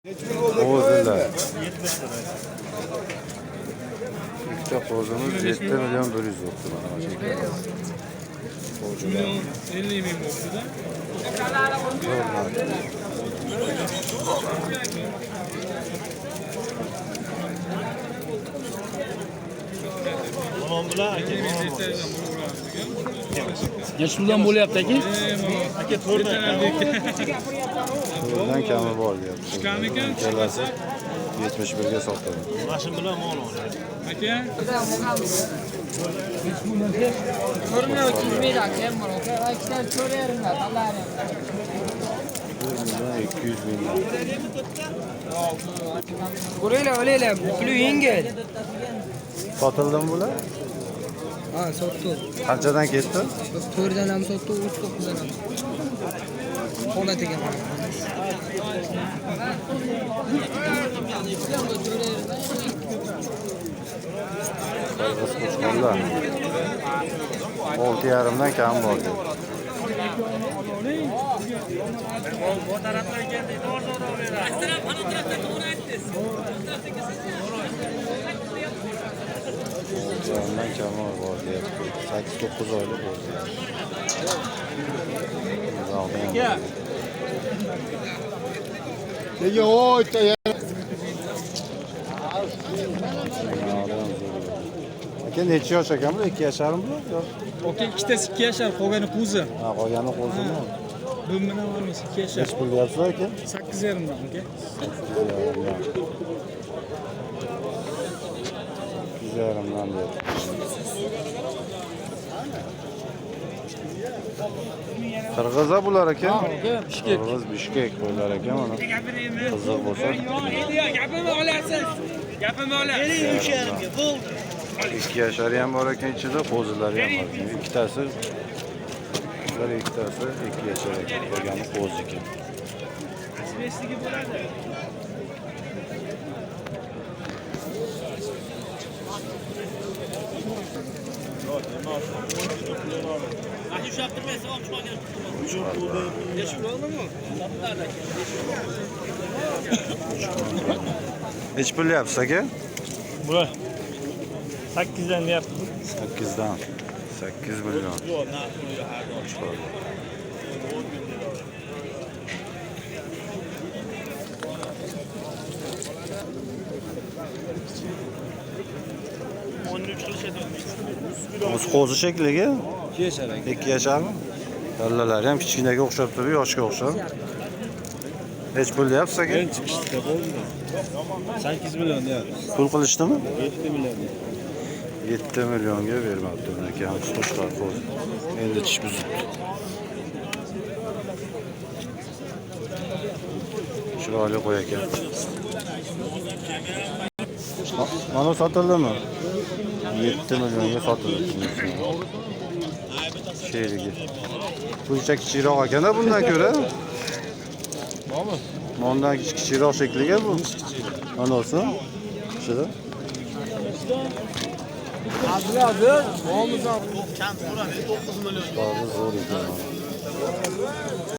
Qo'zilar. Ikkita qo'zimiz 7 million 100 bo'pti mana shu ikkita. Milyon 50 ming bo'ldi-da. Tamam bular aka. Necha puldan bo'lyapti aka? Aka 4 dan. Bundan kami bor deyapti. Chiqamikan? Kelasi 71 ga sotadi. Mana shu bilan mol oladi. Aka, Ko'rmay o'tmaydi aka, mana aka, aytgan ko'raveringlar, Allohim. 200 ming. Ko'ringlar, olaylar, puli yengil. Sotildimi bular? Ha, sotdi. Qanchadan ketdi? 4 dan ham sotdi, 3 dan ham. Holatiga qarab. Qirg'iz qo'chqorlar. 6,5 dan kam bor dedi. Ondan kami bor deyapti. 8-9 oylik bo'ldi. Nega o'yta Aka necha yosh ekan bu? 2 yasharmi bu? aka ikkitasi 2 yashar, qolgani qo'zi. Ha, qolgani qo'zimi? Bu bilan olmaysiz 2 yashar. Nech pul deyapsiz aka? 8,5 dan aka. 8,5 dan deyapti. Qirg'izlar bular aka? Bishkek. Qirg'iz Bishkek qo'ylar ekan mana. Qiziq bo'lsa. Gapimni olasiz. Gapimni olasiz. 2 yashari ham bor ekan ichida, qo'zilari ham bor. Ikkitasi ular ikkitasi 2 yashar ekan. Qolgani qo'z ekan. Nechi pul deyapsiz aka? Bular 8 dan deyapti. 8 dan. 8 million. O'zi qo'zi shekliga 2 yashar aka. 2 yasharmi? Dallalari ham kichkinaga o'xshab turib, yoshga o'xshab. Hech pul deyapsiz aka? Chiqishda bo'ldi. 8 million deyapti. Pul qilishdimi? 7 million. 7 millionga bermabdi aka, qo'shqar qo'zi. Endi tish buzibdi. Chiroyli qo'y ekan. Mana sotildimi? 7 millionga sotildi. Sherigi. Buncha kichikroq ekan-da bundan ko'ra. Bormi? Mondan kichikroq shekliga bu. Mana olsa. Shida. Azradir, momizam. Zo'r ekan.